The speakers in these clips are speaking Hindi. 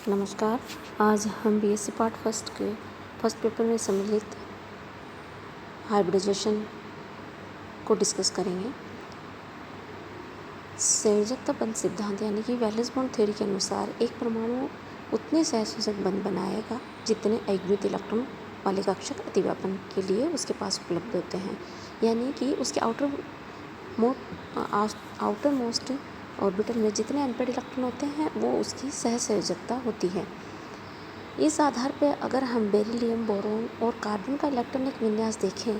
नमस्कार। आज हम बीएससी पार्ट फर्स्ट के फर्स्ट पेपर में सम्मिलित हाइब्रिडाइजेशन को डिस्कस करेंगे। संयोजकता बंध सिद्धांत यानी कि वैलेंस बॉन्ड थ्योरी के अनुसार एक परमाणु उतने सहसंयोजक बंध बनाएगा जितने अयुग्मित इलेक्ट्रॉन वाले कक्षक अतिव्यापन के लिए उसके पास उपलब्ध होते हैं, यानी कि उसके आउटर मोस्ट ऑर्बिटल में जितने अनपेड इलेक्ट्रॉन होते हैं वो उसकी सहसंयोजकता होती है। इस आधार पर अगर हम बेरिलियम, बोरोन और कार्बन का इलेक्ट्रॉनिक विन्यास देखें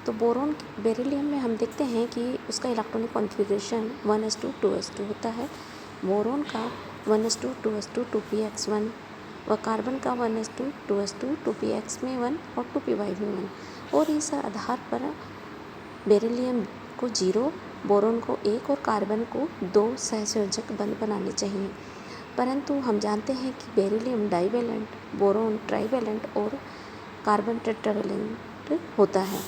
तो बेरिलियम में हम देखते हैं कि उसका इलेक्ट्रॉनिक कॉन्फ़िगरेशन 1s2 2s2 होता है। बोरोन का 1s2 2s2 2px1 व कार्बन का 1s2 2s2 2px में 1 और 2py में 1। और इस आधार पर बेरिलियम को 0, बोरोन को 1 और कार्बन को 2 सहसंयोजक बंध बनाने चाहिए। परंतु हम जानते हैं कि बेरिलियम डाइवैलेंट, बोरोन ट्राइवैलेंट और कार्बन टेट्रावैलेंट होता है।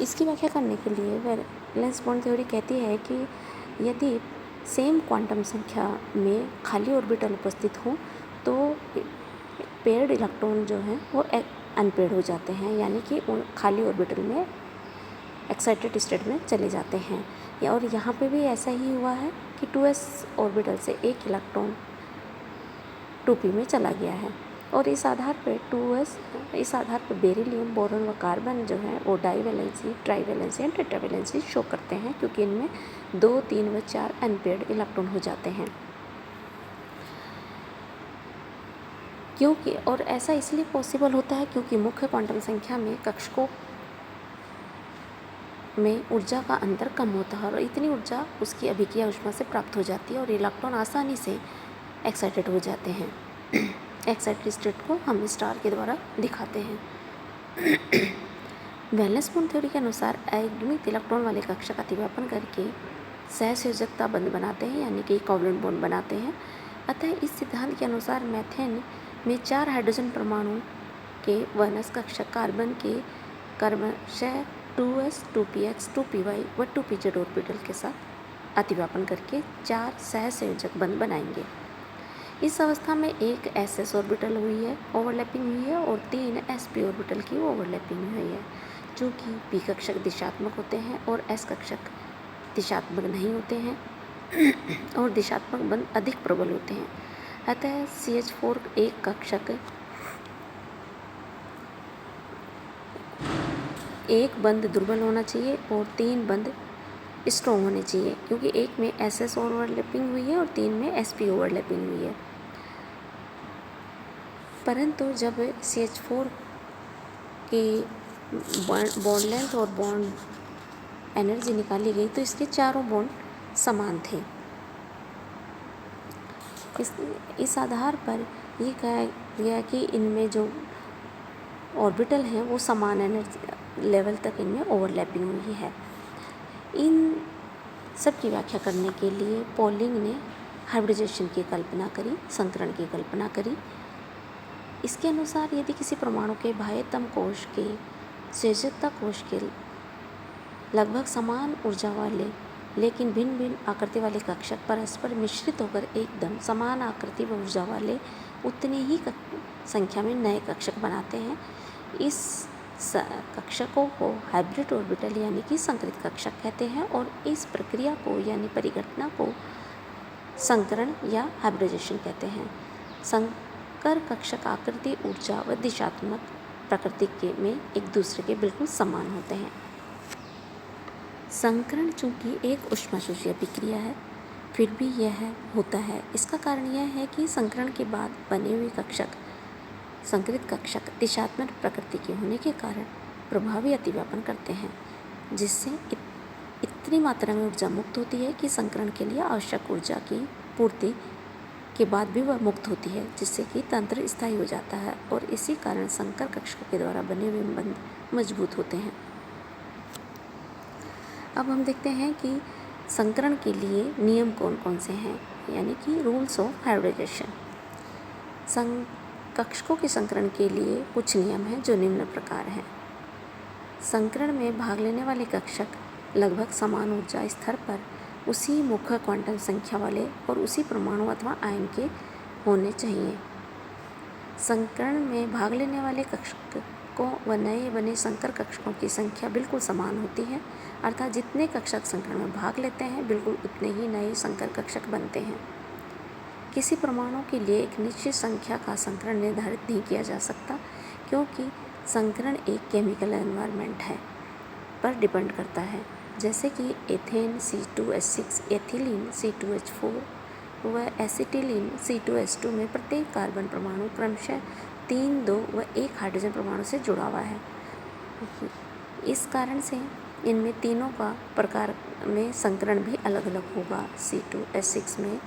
इसकी व्याख्या करने के लिए वैलेंस बॉन्ड थ्योरी कहती है कि यदि सेम क्वांटम संख्या में खाली ऑर्बिटल उपस्थित हों तो पेयर्ड इलेक्ट्रॉन जो हैं वो अनपेयर्ड हो जाते हैं, यानी कि उन खाली ऑर्बिटल में एक्साइटेड स्टेट में चले जाते हैं। और यहाँ पे भी ऐसा ही हुआ है कि 2s ऑर्बिटल से एक इलेक्ट्रॉन 2p में चला गया है। और इस आधार पर बेरिलियम, बोरोन व कार्बन जो है वो डाइवैलेंसी, ट्राइवैलेंसी एंड टेट्रावैलेंसी शो करते हैं, क्योंकि इनमें 2, 3 व 4 अनपेयर्ड इलेक्ट्रॉन हो जाते हैं। क्योंकि और ऐसा इसलिए पॉसिबल होता है क्योंकि मुख्य क्वांटम संख्या में कक्षकों में ऊर्जा का अंतर कम होता है और इतनी ऊर्जा उसकी अभिक्रिया ऊष्मा से प्राप्त हो जाती है और इलेक्ट्रॉन आसानी से एक्साइटेड हो जाते हैं। एक्साइटेड स्टेट को हम स्टार के द्वारा दिखाते हैं। वैलेंस बॉन्ड थ्योरी के अनुसार अयुग्मित इलेक्ट्रॉन वाले कक्षक अतिव्यापन करके सहसंयोजकता बंध बनाते हैं, यानी कि कोवलेंट बॉन्ड बनाते हैं। अतः इस सिद्धांत के अनुसार मीथेन में 4 हाइड्रोजन परमाणु के 1s कक्षक कार्बन के क्रमशः 2s, 2px, 2py व 2pz ऑर्बिटल के साथ अतिव्यापन करके 4 सहसंयोजक बंध बनाएंगे। इस अवस्था में एक ss ऑर्बिटल हुई है, ओवरलैपिंग हुई है और 3 sp ऑर्बिटल की ओवरलैपिंग हुई है, जो कि p कक्षक दिशात्मक होते हैं और s कक्षक दिशात्मक नहीं होते हैं और दिशात्मक बंध अधिक प्रबल होते हैं। अतः CH4 एक कक्षक एक बंध दुर्बल होना चाहिए और 3 बंध स्ट्रॉन्ग होने चाहिए, क्योंकि एक में SS ओवरलैपिंग हुई है और 3 में SP ओवरलैपिंग हुई है। परंतु जब CH4 की बॉन्ड लेंथ और बॉन्ड एनर्जी निकाली गई तो इसके चारों बॉन्ड समान थे। इस आधार पर ये कहा गया कि इनमें जो ऑर्बिटल हैं वो समान एनर्जी लेवल तक इनमें ओवरलैपिंग हुई है। इन सब की व्याख्या करने के लिए पॉलिंग ने हाइब्रिडाइजेशन की कल्पना करी, संकरण की कल्पना करी। इसके अनुसार यदि किसी परमाणु के बाह्यतम कोश के संयोजकता कोश के लगभग समान ऊर्जा वाले लेकिन भिन्न भिन्न आकृति वाले कक्षक परस्पर मिश्रित होकर एकदम समान आकृति व ऊर्जा वाले उतनी ही संख्या में नए कक्षक बनाते हैं, इस कक्षकों को हाइब्रिड ऑर्बिटल यानी कि संकरित कक्षक कहते हैं। और इस प्रक्रिया को यानी परिघटना को संकरण या हाइब्रिडाइजेशन कहते हैं। संकर कक्षक आकृति, ऊर्जा व दिशात्मक प्रकृति के में एक दूसरे के बिल्कुल समान होते हैं। संकरण चूँकि एक ऊष्माशोषी अभिक्रिया है, फिर भी यह होता है। इसका कारण यह है कि संकरण के बाद बने हुए कक्षक संकरित कक्षक दिशात्मक प्रकृति के होने के कारण प्रभावी अतिव्यापन करते हैं, जिससे इतनी मात्रा में ऊर्जा मुक्त होती है कि संकरण के लिए आवश्यक ऊर्जा की पूर्ति के बाद भी वह मुक्त होती है, जिससे कि तंत्र स्थायी हो जाता है और इसी कारण संकर कक्षकों के द्वारा बने हुए बंध मजबूत होते हैं। अब हम देखते हैं कि संकरण के लिए नियम कौन कौन से हैं, यानी कि रूल्स ऑफ हाइब्रिडाइजेशन। कक्षकों के संकरण के लिए कुछ नियम हैं जो निम्न प्रकार हैं। संकरण में भाग लेने वाले कक्षक लगभग समान ऊर्जा स्तर पर उसी मुख्य क्वांटम संख्या वाले और उसी परमाणु अथवा आयन के होने चाहिए। संकरण में भाग लेने वाले कक्षकों व नए बने संकर कक्षकों की संख्या बिल्कुल समान होती है, अर्थात जितने कक्षक संकरण में भाग लेते हैं बिल्कुल उतने ही नए संकर कक्षक बनते हैं। किसी परमाणु के लिए एक निश्चित संख्या का संकरण निर्धारित नहीं किया जा सकता, क्योंकि संकरण एक केमिकल एनवायरनमेंट है पर डिपेंड करता है, जैसे कि एथेन C2H6, एथिलीन C2H4 व एसिटिलीन C2H2 में प्रत्येक कार्बन परमाणु क्रमशः 3, 2 व 1 हाइड्रोजन परमाणु से जुड़ा हुआ है। इस कारण से इनमें तीनों का प्रकार में संकरण भी अलग अलग होगा। C2H6 में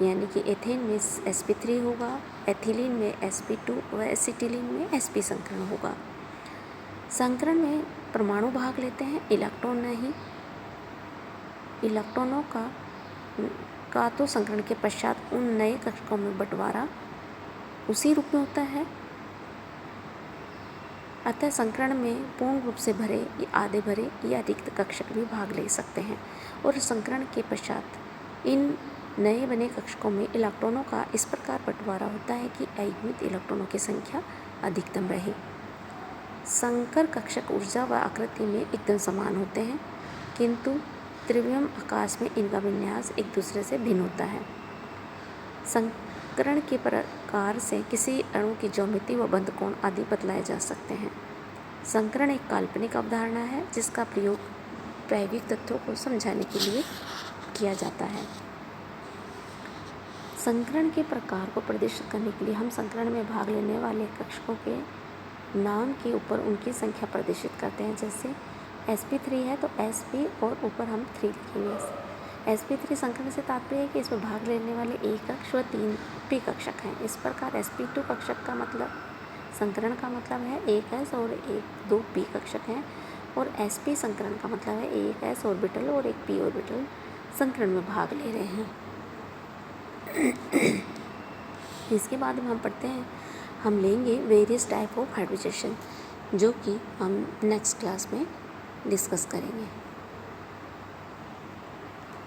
यानी कि एथेन में sp3 होगा, एथिलीन में sp2 व एसिटिलीन में sp संकरण होगा। संकरण में परमाणु भाग लेते हैं, इलेक्ट्रॉन नहीं। इलेक्ट्रॉनों का तो संकरण के पश्चात उन नए कक्षकों में बंटवारा उसी रूप में होता है। अतः संकरण में पूर्ण रूप से भरे या आधे भरे या रिक्त कक्षक भी भाग ले सकते हैं, और संकरण के पश्चात इन नए बने कक्षकों में इलेक्ट्रॉनों का इस प्रकार बंटवारा होता है कि अयुग्मित इलेक्ट्रॉनों की संख्या अधिकतम रहे। संकर कक्षक ऊर्जा व आकृति में एकदम समान होते हैं, किंतु त्रिविम आकाश में इनका विन्यास एक दूसरे से भिन्न होता है। संकरण के प्रकार से किसी अणु की ज्योमेट्री व बंध कोण आदि बतलाए जा सकते हैं। संकरण एक काल्पनिक अवधारणा है जिसका प्रयोग प्रायोगिक तथ्यों को समझाने के लिए किया जाता है। संकरण के प्रकार को प्रदर्शित करने के लिए हम संकरण में भाग लेने वाले कक्षकों के नाम के ऊपर उनकी संख्या प्रदर्शित करते हैं। जैसे sp3 है तो sp और ऊपर हम 3 लिखेंगे। sp3 संकरण से तात्पर्य है कि इसमें भाग लेने वाले एक कक्ष व 3 p कक्षक हैं। इस प्रकार sp2 कक्षक का मतलब संकरण का मतलब है एक s और 2 p कक्षक हैं, और sp संकरण का मतलब है एक s ऑर्बिटल और एक p ऑर्बिटल संकरण में भाग ले रहे हैं। इसके बाद हम पढ़ते हैं, हम लेंगे वेरियस टाइप ऑफ हाइब्रिडाइजेशन, जो कि हम नेक्स्ट क्लास में डिस्कस करेंगे।